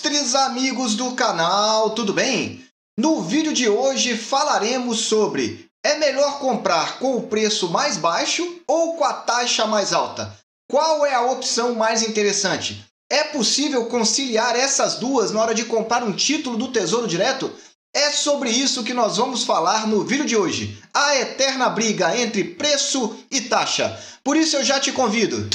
ilustres amigos do canal, tudo bem? No vídeo de hoje falaremos sobre: é melhor comprar com o preço mais baixo ou com a taxa mais alta? Qual é a opção mais interessante? É possível conciliar essas duas na hora de comprar um título do Tesouro Direto? É sobre isso que nós vamos falar no vídeo de hoje. A eterna briga entre preço e taxa. Por isso eu já te convido.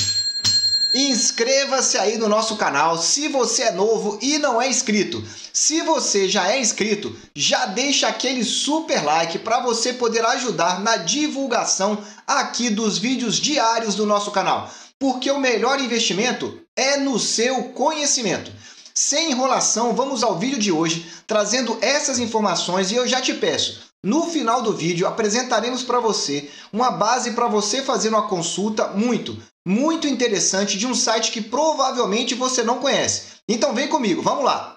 Inscreva-se aí no nosso canal se você é novo e não é inscrito. Se você já é inscrito, já deixa aquele super like para você poder ajudar na divulgação aqui dos vídeos diários do nosso canal. Porque o melhor investimento é no seu conhecimento. Sem enrolação, vamos ao vídeo de hoje, trazendo essas informações e eu já te peço, no final do vídeo apresentaremos para você uma base para você fazer uma consulta muito interessante de um site que provavelmente você não conhece. Então vem comigo, vamos lá!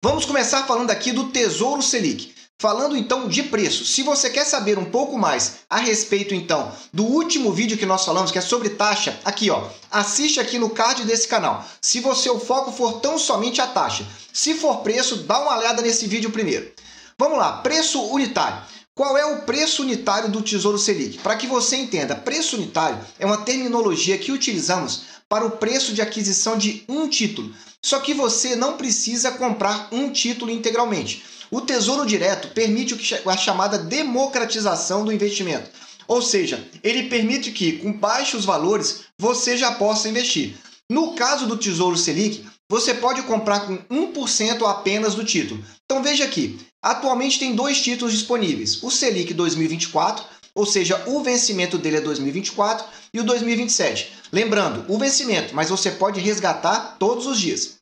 Vamos começar falando aqui do Tesouro Selic. Falando então de preço, se você quer saber um pouco mais a respeito então do último vídeo que nós falamos, que é sobre taxa, aqui ó, assiste aqui no card desse canal. Se o foco for tão somente a taxa, se for preço, dá uma olhada nesse vídeo primeiro. Vamos lá, preço unitário. Qual é o preço unitário do Tesouro Selic? Para que você entenda, preço unitário é uma terminologia que utilizamos para o preço de aquisição de um título. Só que você não precisa comprar um título integralmente. O Tesouro Direto permite a chamada democratização do investimento. Ou seja, ele permite que, com baixos valores, você já possa investir. No caso do Tesouro Selic, você pode comprar com 1% apenas do título. Então veja aqui, atualmente tem dois títulos disponíveis. O Selic 2024, ou seja, o vencimento dele é 2024, e o 2027. Lembrando, o vencimento, mas você pode resgatar todos os dias.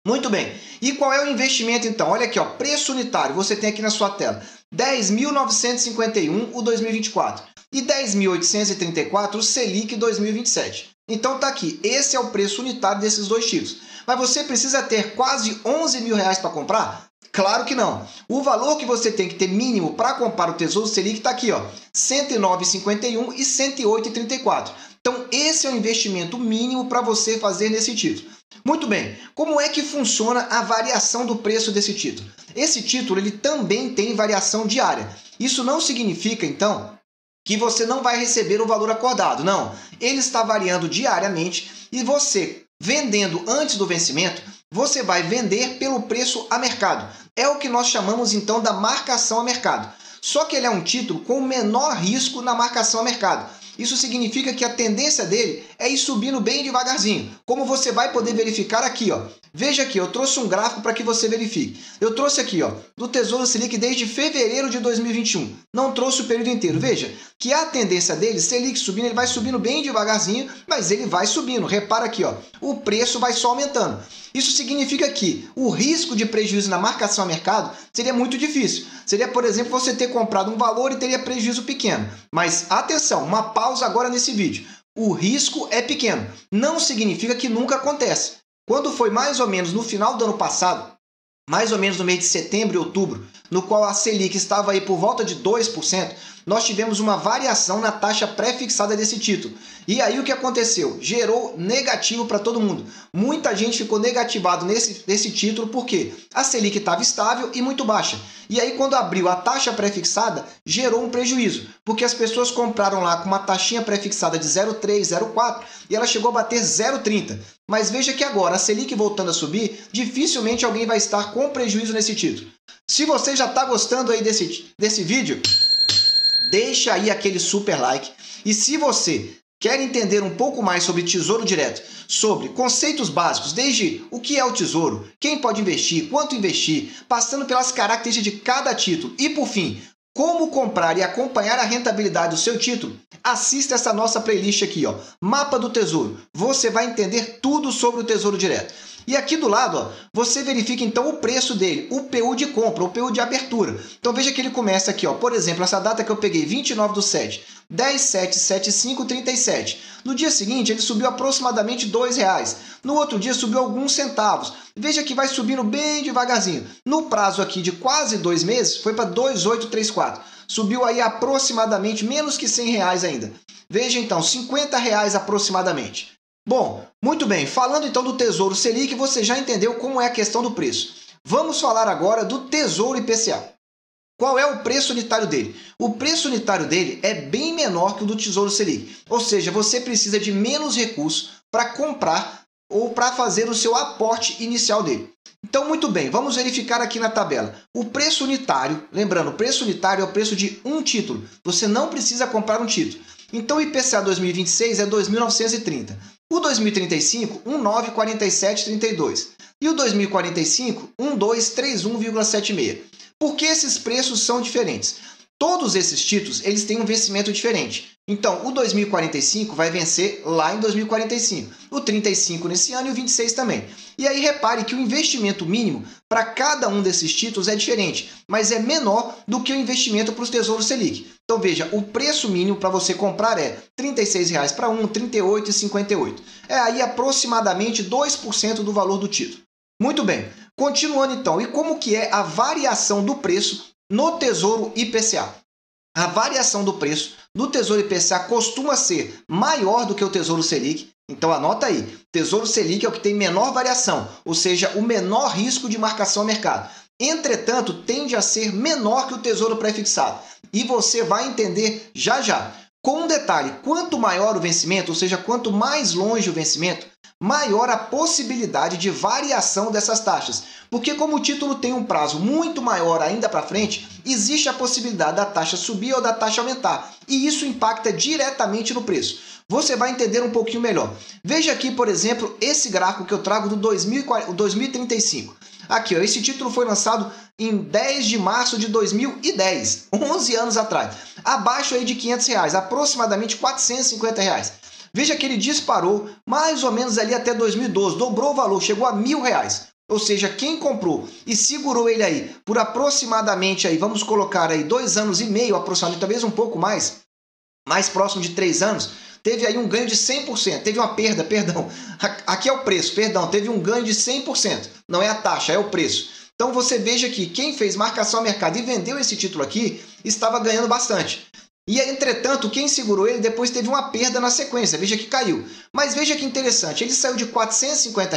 Muito bem. E qual é o investimento então? Olha aqui, ó, preço unitário, você tem aqui na sua tela. 10.951 o 2024 e 10.834 o Selic 2027. Então tá aqui, esse é o preço unitário desses dois títulos. Mas você precisa ter quase 11 mil reais para comprar? Claro que não. O valor que você tem que ter mínimo para comprar o Tesouro Selic está aqui, ó, R$ 109,51 e R$ 108,34. Então esse é o investimento mínimo para você fazer nesse título. Muito bem, como é que funciona a variação do preço desse título? Esse título ele também tem variação diária. Isso não significa, então, que você não vai receber o valor acordado. Não, ele está variando diariamente e você, vendendo antes do vencimento, você vai vender pelo preço a mercado. É o que nós chamamos, então, da marcação a mercado. Só que ele é um título com menor risco na marcação a mercado. Isso significa que a tendência dele é ir subindo bem devagarzinho, como você vai poder verificar aqui, ó. Veja aqui, eu trouxe um gráfico para que você verifique. Eu trouxe aqui, ó, do Tesouro Selic desde fevereiro de 2021. Não trouxe o período inteiro. Veja que a tendência dele, Selic subindo, ele vai subindo bem devagarzinho, mas ele vai subindo. Repara aqui, ó, o preço vai só aumentando. Isso significa que o risco de prejuízo na marcação a mercado seria muito difícil. Seria, por exemplo, você ter comprado um valor e teria prejuízo pequeno. Mas atenção, uma pausa agora nesse vídeo. O risco é pequeno. Não significa que nunca acontece. Quando foi mais ou menos no final do ano passado, mais ou menos no mês de setembro e outubro, no qual a Selic estava aí por volta de 2%, nós tivemos uma variação na taxa pré-fixada desse título. E aí o que aconteceu? Gerou negativo para todo mundo. Muita gente ficou negativado nesse título porque a Selic estava estável e muito baixa. E aí quando abriu a taxa pré-fixada, gerou um prejuízo, porque as pessoas compraram lá com uma taxinha pré-fixada de 0,3, 0,4 e ela chegou a bater 0,30. Mas veja que agora a Selic voltando a subir, dificilmente alguém vai estar com prejuízo nesse título. Se você já está gostando aí desse vídeo, deixa aí aquele super like. E se você quer entender um pouco mais sobre Tesouro Direto, sobre conceitos básicos, desde o que é o Tesouro, quem pode investir, quanto investir, passando pelas características de cada título e, por fim, como comprar e acompanhar a rentabilidade do seu título, assista essa nossa playlist aqui, ó, Mapa do Tesouro. Você vai entender tudo sobre o Tesouro Direto. E aqui do lado, ó, você verifica então o preço dele, o PU de compra, o PU de abertura. Então veja que ele começa aqui, ó, por exemplo, essa data que eu peguei, 29/7, 10.775,37. No dia seguinte ele subiu aproximadamente R$ 2,00. No outro dia subiu alguns centavos. Veja que vai subindo bem devagarzinho. No prazo aqui de quase 2 meses foi para 2.834. Subiu aí aproximadamente menos que R$ 100 ainda. Veja então, R$ 50 aproximadamente. Bom, muito bem, falando então do Tesouro Selic, você já entendeu como é a questão do preço. Vamos falar agora do Tesouro IPCA. Qual é o preço unitário dele? O preço unitário dele é bem menor que o do Tesouro Selic, ou seja, você precisa de menos recursos para comprar ou para fazer o seu aporte inicial dele. Então, muito bem, vamos verificar aqui na tabela. O preço unitário, lembrando, o preço unitário é o preço de um título. Você não precisa comprar um título. Então, o IPCA 2026 é 2.930. O 2035, 1.947,32. E o 2045, 1.231,76. Por que esses preços são diferentes? Todos esses títulos eles têm um vencimento diferente. Então, o 2045 vai vencer lá em 2045, o 35 nesse ano e o 26 também. E aí repare que o investimento mínimo para cada um desses títulos é diferente, mas é menor do que o investimento para os Tesouros Selic. Então veja, o preço mínimo para você comprar é R$ 36,00 para um, R$ 38,58. É aí aproximadamente 2% do valor do título. Muito bem, continuando então, e como que é a variação do preço no Tesouro IPCA? A variação do preço do Tesouro IPCA costuma ser maior do que o Tesouro Selic. Então anota aí, Tesouro Selic é o que tem menor variação, ou seja, o menor risco de marcação a mercado. Entretanto, tende a ser menor que o Tesouro Pré-fixado. E você vai entender já já. Com um detalhe, quanto maior o vencimento, ou seja, quanto mais longe o vencimento, maior a possibilidade de variação dessas taxas. Porque como o título tem um prazo muito maior ainda para frente, existe a possibilidade da taxa subir ou da taxa aumentar. E isso impacta diretamente no preço. Você vai entender um pouquinho melhor. Veja aqui, por exemplo, esse gráfico que eu trago do 2035. Aqui, ó, esse título foi lançado em 10 de março de 2010, 11 anos atrás. Abaixo aí de R$ 500, aproximadamente R$ 450. Veja que ele disparou mais ou menos ali até 2012, dobrou o valor, chegou a R$ 1.000. Ou seja, quem comprou e segurou ele aí por aproximadamente, aí, vamos colocar aí 2 anos e meio, aproximadamente, talvez um pouco mais próximo de 3 anos, teve aí um ganho de 100%, teve uma perda, perdão, aqui é o preço, perdão, teve um ganho de 100%, não é a taxa, é o preço. Então você veja que quem fez marcação a mercado e vendeu esse título aqui, estava ganhando bastante. E, entretanto, quem segurou ele depois teve uma perda na sequência, veja que caiu. Mas veja que interessante, ele saiu de R$ 450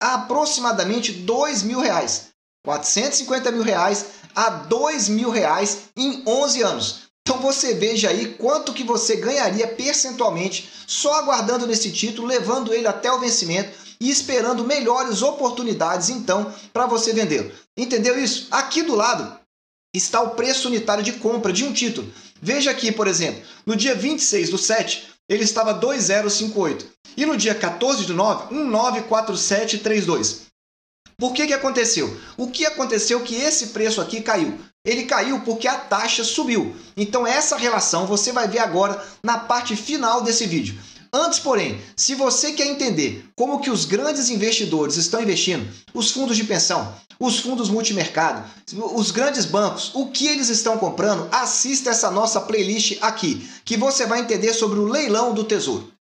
a aproximadamente R$ 2.000. R$ 450 mil a R$ 2.000 em 11 anos. Então você veja aí quanto que você ganharia percentualmente só aguardando nesse título, levando ele até o vencimento e esperando melhores oportunidades, então, para você vendê-lo. Entendeu isso? Aqui do lado está o preço unitário de compra de um título. Veja aqui, por exemplo, no dia 26/7, ele estava 2.058. E no dia 14/9, 1.94732. Por que aconteceu? O que aconteceu que esse preço aqui caiu? Ele caiu porque a taxa subiu. Então essa relação você vai ver agora na parte final desse vídeo. Antes, porém, se você quer entender como que os grandes investidores estão investindo, os fundos de pensão, os fundos multimercado, os grandes bancos, o que eles estão comprando, assista essa nossa playlist aqui, que você vai entender sobre o leilão do Tesouro.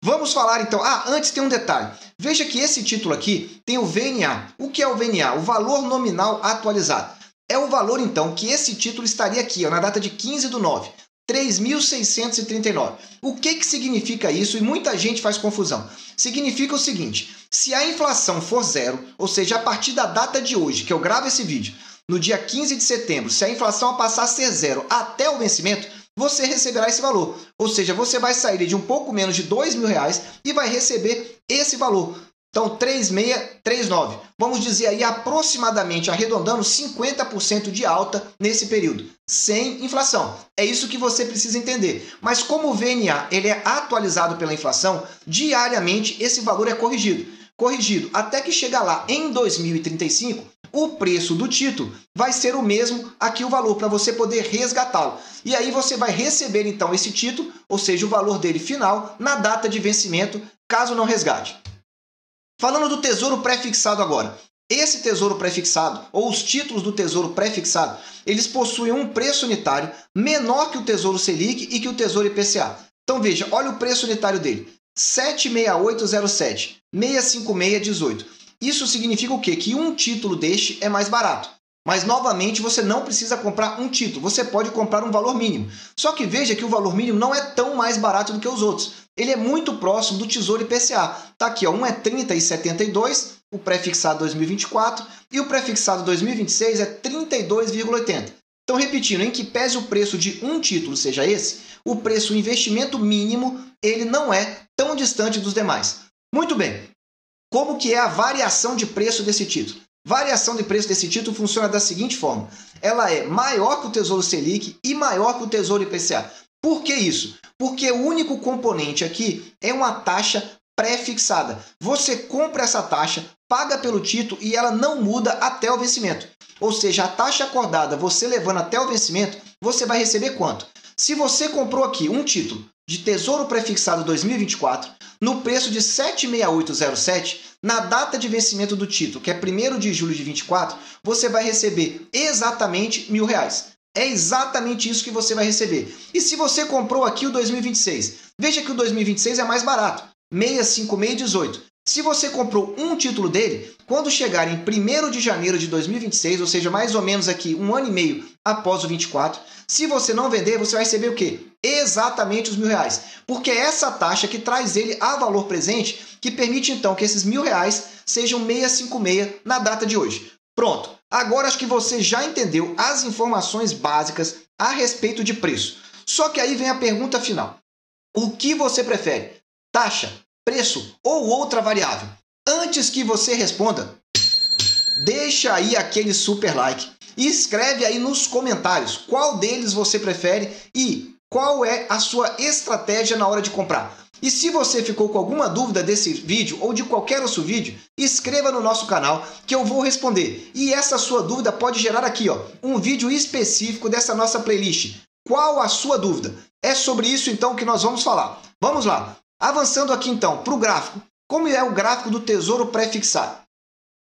Vamos falar então, antes tem um detalhe. Veja que esse título aqui tem o VNA. O que é o VNA? O valor nominal atualizado. É o valor então que esse título estaria aqui, ó, na data de 15/9. 3.639. O que significa isso? E muita gente faz confusão. Significa o seguinte, se a inflação for zero, ou seja, a partir da data de hoje, que eu gravo esse vídeo, no dia 15 de setembro, se a inflação passar a ser zero até o vencimento, você receberá esse valor. Ou seja, você vai sair de um pouco menos de R$ 2.000 e vai receber esse valor. Então, 3.639. Vamos dizer aí aproximadamente, arredondando, 50% de alta nesse período, sem inflação. É isso que você precisa entender. Mas como o VNA ele é atualizado pela inflação, diariamente esse valor é corrigido até que chega lá em 2035, o preço do título vai ser o mesmo aqui o valor para você poder resgatá-lo. E aí você vai receber então esse título, ou seja, o valor dele final, na data de vencimento, caso não resgate. Falando do Tesouro Pré-fixado agora. Esse Tesouro Pré-fixado, ou os títulos do Tesouro Pré-fixado, eles possuem um preço unitário menor que o Tesouro Selic e que o Tesouro IPCA. Então veja, olha o preço unitário dele. 76807, 65618. Isso significa o quê? Que um título deste é mais barato. Mas, novamente, você não precisa comprar um título. Você pode comprar um valor mínimo. Só que veja que o valor mínimo não é tão mais barato do que os outros. ele é muito próximo do Tesouro IPCA. Tá aqui, ó, um é 30,72, o pré-fixado 2024, e o pré-fixado 2026 é 32,80. Então, repetindo, em que pese o preço de um título seja esse, o preço, o investimento mínimo, ele não é tão distante dos demais. Muito bem. Como que é a variação de preço desse título? Variação de preço desse título funciona da seguinte forma. Ela é maior que o Tesouro Selic e maior que o Tesouro IPCA. Por que isso? Porque o único componente aqui é uma taxa pré-fixada. Você compra essa taxa, paga pelo título e ela não muda até o vencimento. Ou seja, a taxa acordada, você levando até o vencimento, você vai receber quanto? Se você comprou aqui um título de Tesouro Prefixado 2024, no preço de 76807, na data de vencimento do título, que é 1º de julho de 24, você vai receber exatamente R$1.000. É exatamente isso que você vai receber. E se você comprou aqui o 2026, veja que o 2026 é mais barato, 65618. Se você comprou um título dele, quando chegar em 1º de janeiro de 2026, ou seja, mais ou menos aqui 1 ano e meio após o 24, se você não vender, você vai receber o quê? Exatamente os R$1.000. Porque é essa taxa que traz ele a valor presente, que permite então que esses R$1.000 sejam 656 na data de hoje. Pronto. Agora acho que você já entendeu as informações básicas a respeito de preço. Só que aí vem a pergunta final. O que você prefere? Taxa, preço ou outra variável? Antes que você responda, deixa aí aquele super like e escreve aí nos comentários qual deles você prefere e qual é a sua estratégia na hora de comprar. E se você ficou com alguma dúvida desse vídeo ou de qualquer outro vídeo, escreva no nosso canal que eu vou responder. E essa sua dúvida pode gerar aqui, ó, um vídeo específico dessa nossa playlist. Qual a sua dúvida? É sobre isso então que nós vamos falar. Vamos lá. Avançando aqui então para o gráfico. Como é o gráfico do Tesouro Pré-fixado?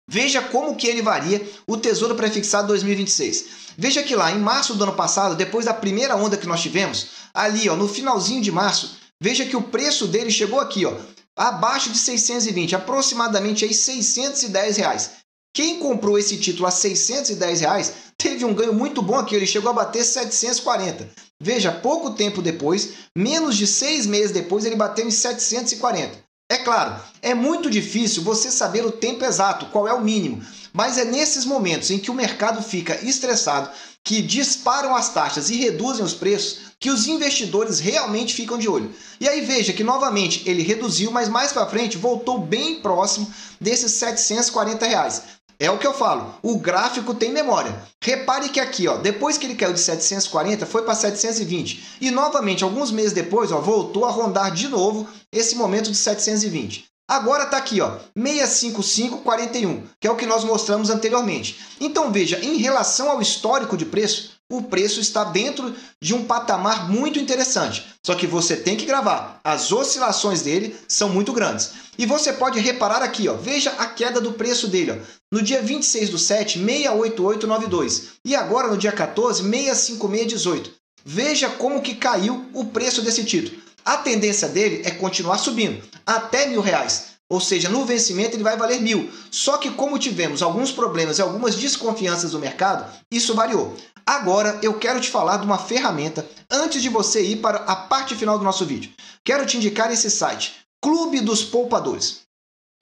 Veja como que ele varia o Tesouro Pré-fixado 2026. Veja que lá em março do ano passado, depois da primeira onda que nós tivemos, ali ó, no finalzinho de março, veja que o preço dele chegou aqui, ó, abaixo de 620, aproximadamente aí R$610. Quem comprou esse título a R$610 teve um ganho muito bom aqui, ele chegou a bater 740. Veja, pouco tempo depois, menos de 6 meses depois, ele bateu em 740. É claro, é muito difícil você saber o tempo exato, qual é o mínimo, mas é nesses momentos em que o mercado fica estressado, que disparam as taxas e reduzem os preços, que os investidores realmente ficam de olho. E aí veja que novamente ele reduziu, mas mais para frente voltou bem próximo desses R$740. É o que eu falo, o gráfico tem memória. Repare que aqui, ó, depois que ele caiu de 740, foi para 720. E novamente, alguns meses depois, ó, voltou a rondar de novo esse momento de 720. Agora está aqui, ó, 655,41, que é o que nós mostramos anteriormente. Então veja, em relação ao histórico de preço, o preço está dentro de um patamar muito interessante. Só que você tem que gravar, as oscilações dele são muito grandes. E você pode reparar aqui, ó, veja a queda do preço dele. Ó. No dia 26/7, 688,92. E agora no dia 14, 656,18. Veja como que caiu o preço desse título. A tendência dele é continuar subindo até R$1.000. Ou seja, no vencimento ele vai valer 1.000. Só que como tivemos alguns problemas e algumas desconfianças do mercado, isso variou. Agora eu quero te falar de uma ferramenta antes de você ir para a parte final do nosso vídeo. Quero te indicar esse site, Clube dos Poupadores.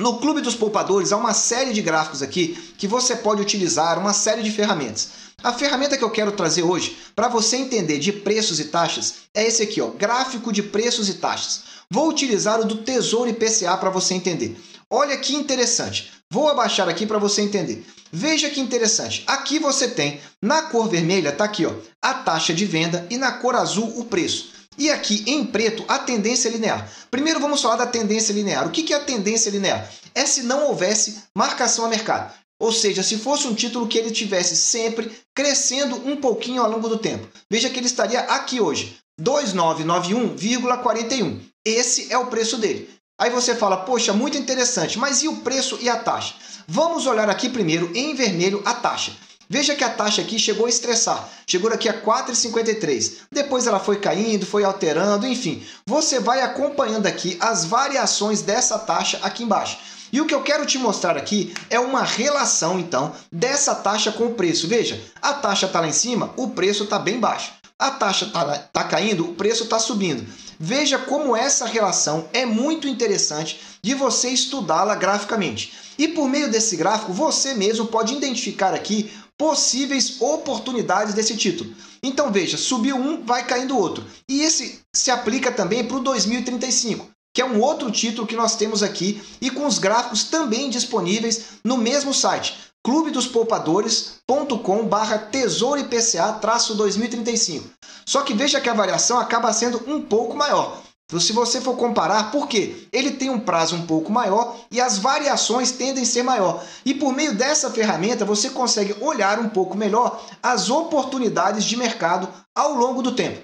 No Clube dos Poupadores há uma série de gráficos aqui que você pode utilizar, uma série de ferramentas. A ferramenta que eu quero trazer hoje para você entender de preços e taxas é esse aqui, ó, gráfico de preços e taxas. Vou utilizar o do Tesouro IPCA para você entender. Olha que interessante. Vou abaixar aqui para você entender. Veja que interessante. Aqui você tem, na cor vermelha, tá aqui, ó, a taxa de venda e na cor azul o preço. E aqui em preto a tendência linear. Primeiro vamos falar da tendência linear. O que é a tendência linear? É se não houvesse marcação a mercado. Ou seja, se fosse um título que ele tivesse sempre crescendo um pouquinho ao longo do tempo. Veja que ele estaria aqui hoje, 2991,41. Esse é o preço dele. Aí você fala, poxa, muito interessante, mas e o preço e a taxa? Vamos olhar aqui primeiro em vermelho a taxa. Veja que a taxa aqui chegou a estressar, chegou aqui a 4,53. Depois ela foi caindo, foi alterando, enfim. Você vai acompanhando aqui as variações dessa taxa aqui embaixo. E o que eu quero te mostrar aqui é uma relação, então, dessa taxa com o preço. Veja, a taxa está lá em cima, o preço está bem baixo. A taxa está caindo, o preço está subindo. Veja como essa relação é muito interessante de você estudá-la graficamente. E por meio desse gráfico, você mesmo pode identificar aqui possíveis oportunidades desse título. Então veja, subiu um, vai caindo o outro. E esse se aplica também para o 2035, que é um outro título que nós temos aqui e com os gráficos também disponíveis no mesmo site, clubedosPoupadores.com/tesouro IPCA-2035. Só que veja que a variação acaba sendo um pouco maior. Então, se você for comparar, por quê? Ele tem um prazo um pouco maior e as variações tendem a ser maior. E por meio dessa ferramenta, você consegue olhar um pouco melhor as oportunidades de mercado ao longo do tempo.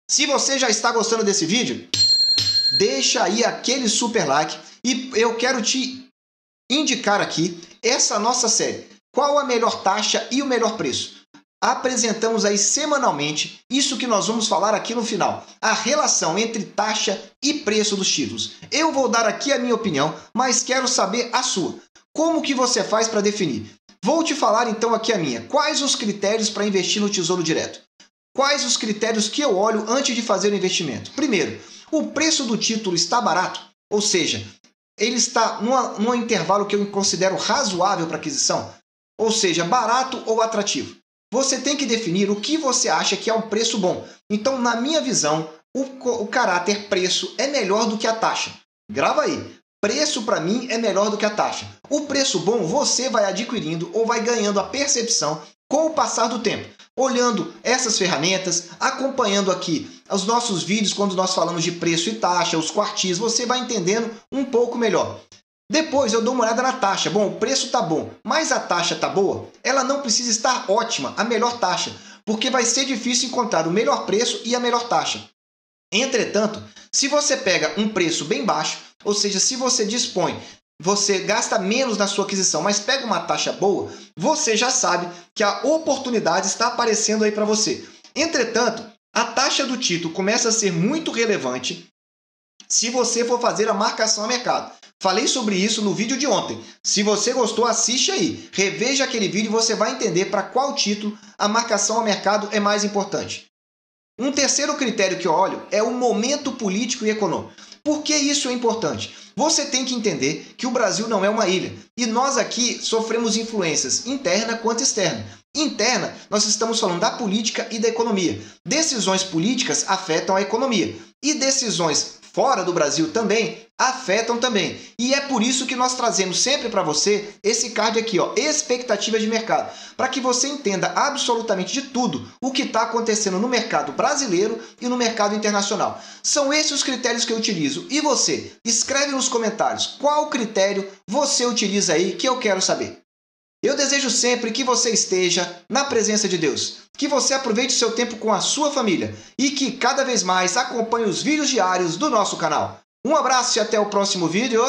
Se você já está gostando desse vídeo, deixa aí aquele super like e eu quero te indicar aqui essa nossa série. Qual a melhor taxa e o melhor preço? Apresentamos aí semanalmente isso que nós vamos falar aqui no final, a relação entre taxa e preço dos títulos. Eu vou dar aqui a minha opinião, mas quero saber a sua. Como que você faz para definir? Vou te falar então aqui a minha. Quais os critérios para investir no Tesouro Direto? Quais os critérios que eu olho antes de fazer o investimento? Primeiro, o preço do título está barato, ou seja, ele está num intervalo que eu considero razoável para aquisição, ou seja, barato ou atrativo. Você tem que definir o que você acha que é um preço bom. Então, na minha visão, o caráter preço é melhor do que a taxa. Grava aí. Preço, para mim, é melhor do que a taxa. O preço bom você vai adquirindo ou vai ganhando a percepção com o passar do tempo. Olhando essas ferramentas, acompanhando aqui os nossos vídeos quando nós falamos de preço e taxa, os quartis, você vai entendendo um pouco melhor. Depois eu dou uma olhada na taxa. Bom, o preço está bom, mas a taxa está boa? Ela não precisa estar ótima, a melhor taxa, porque vai ser difícil encontrar o melhor preço e a melhor taxa. Entretanto, se você pega um preço bem baixo, ou seja, se você dispõe, você gasta menos na sua aquisição, mas pega uma taxa boa, você já sabe que a oportunidade está aparecendo aí para você. Entretanto, a taxa do título começa a ser muito relevante se você for fazer a marcação a mercado. Falei sobre isso no vídeo de ontem. Se você gostou, assiste aí. Reveja aquele vídeo e você vai entender para qual título a marcação ao mercado é mais importante. Um terceiro critério que eu olho é o momento político e econômico. Por que isso é importante? Você tem que entender que o Brasil não é uma ilha. E nós aqui sofremos influências interna quanto externa. Interna, nós estamos falando da política e da economia. Decisões políticas afetam a economia. E decisões fora do Brasil também afetam também. E é por isso que nós trazemos sempre para você esse card aqui, ó, expectativa de mercado, para que você entenda absolutamente de tudo o que está acontecendo no mercado brasileiro e no mercado internacional. São esses os critérios que eu utilizo. E você? Escreve nos comentários qual critério você utiliza aí que eu quero saber. Eu desejo sempre que você esteja na presença de Deus, que você aproveite o seu tempo com a sua família e que cada vez mais acompanhe os vídeos diários do nosso canal. Um abraço e até o próximo vídeo.